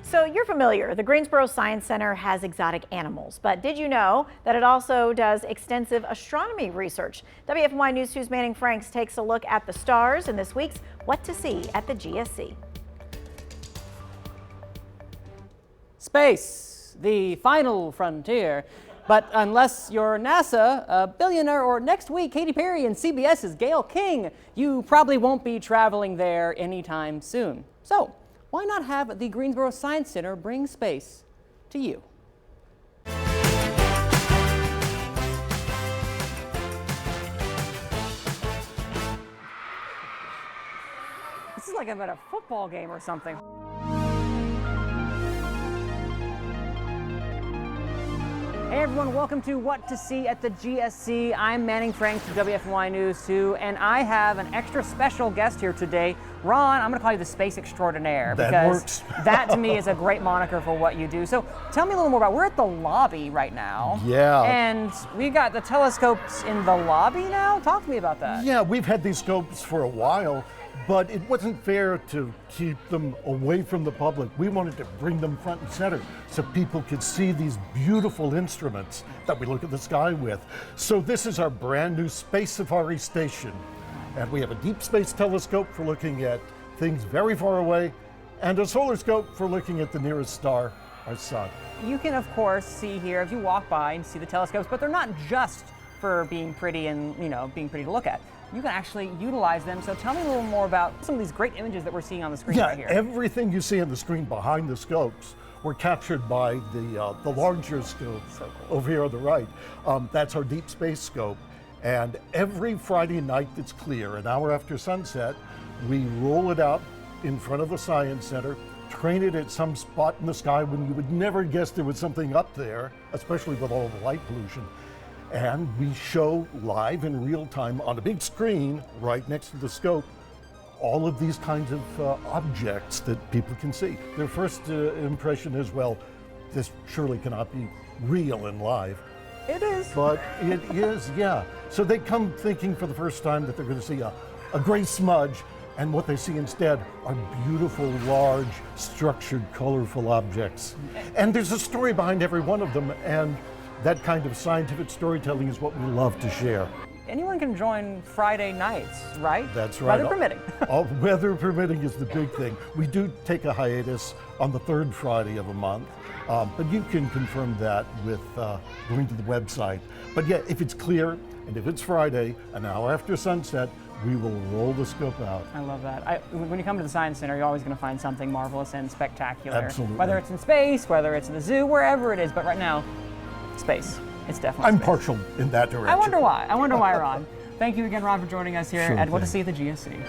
So you're familiar, the Greensboro Science Center has exotic animals, but did you know that it also does extensive astronomy research? WFMY News 2's Manning Franks takes a look at the stars in this week's What to See at the GSC. Space, the final frontier. But unless you're NASA, a billionaire, or next week Katy Perry and CBS's Gayle King, you probably won't be traveling there anytime soon. So why not have the Greensboro Science Center bring space to you? This is like I'm at a football game or something. Hey everyone, welcome to What to See at the GSC. I'm Manning Franks from WFMY News 2, and I have an extra special guest here today. Ron, I'm going to call you the space extraordinaire because that to me is a great moniker for what you do. So tell me a little more about, we're at the lobby right now. Yeah. And we got the telescopes in the lobby now? Talk to me about that. Yeah, we've had these scopes for a while, but it wasn't fair to keep them away from the public. We wanted to bring them front and center so people could see these beautiful instruments that we look at the sky with. So this is our brand new Space Safari Station. And we have a deep space telescope for looking at things very far away, and a solar scope for looking at the nearest star, our sun. You can, of course, see here if you walk by and see the telescopes, but they're not just for being pretty and, being pretty to look at. You can actually utilize them. So tell me a little more about some of these great images that we're seeing on the screen right here. Everything you see on the screen behind the scopes were captured by the larger scope over here on the right. That's our deep space scope. And every Friday night that's clear, an hour after sunset, we roll it out in front of the Science Center, train it at some spot in the sky when you would never guess there was something up there, especially with all the light pollution. And we show live in real time on a big screen right next to the scope all of these kinds of objects that people can see. Their first impression is, well, this surely cannot be real and live. It is. But it is, yeah. So they come thinking for the first time that they're going to see a gray smudge, and what they see instead are beautiful, large, structured, colorful objects. And there's a story behind every one of them, and that kind of scientific storytelling is what we love to share. Anyone can join Friday nights, right? That's right. Weather permitting. Weather permitting is the big thing. We do take a hiatus on the third Friday of a month, but you can confirm that with going to the website. But yeah, if it's clear and if it's Friday, an hour after sunset, we will roll the scope out. I love that. When you come to the Science Center, you're always going to find something marvelous and spectacular. Absolutely. Whether it's in space, whether it's in the zoo, wherever it is. But right now, space. It's definitely I'm space. partial in that direction. I wonder why. Ron. Thank you again, Ron, for joining us here at What to See at the GSC.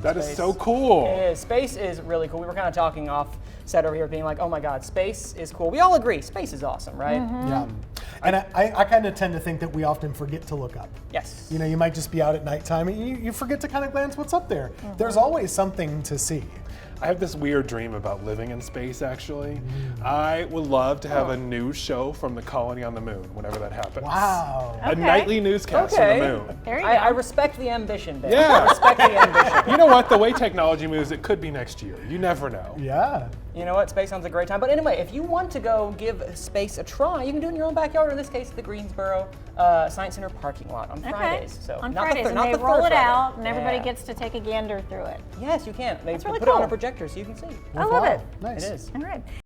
That is so cool. It is. Space is really cool. We were kind of talking off set over here, being like, oh my God, space is cool. We all agree, space is awesome, right? Yeah. And I kind of tend to think that we often forget to look up. Yes. You might just be out at nighttime and you forget to kind of glance what's up there. There's always something to see. I have this weird dream about living in space, actually. I would love to have a news show from the colony on the moon, whenever that happens. Wow. A nightly newscast from the moon. There you go. I respect the ambition, Ben. Yeah. I respect the ambition. You know what? The way technology moves, it could be next year. You never know. Yeah. You know what? Space sounds a great time. But anyway, if you want to go give space a try, you can do it in your own backyard, or in this case, the Greensboro Science Center parking lot on Fridays. So on not Fridays, the and not they the roll third it Friday. out, and everybody Yeah. gets to take a gander through it. Yes, you can. They That's really put it on cool. a projector so you can see. I love it. Nice. It is. All right.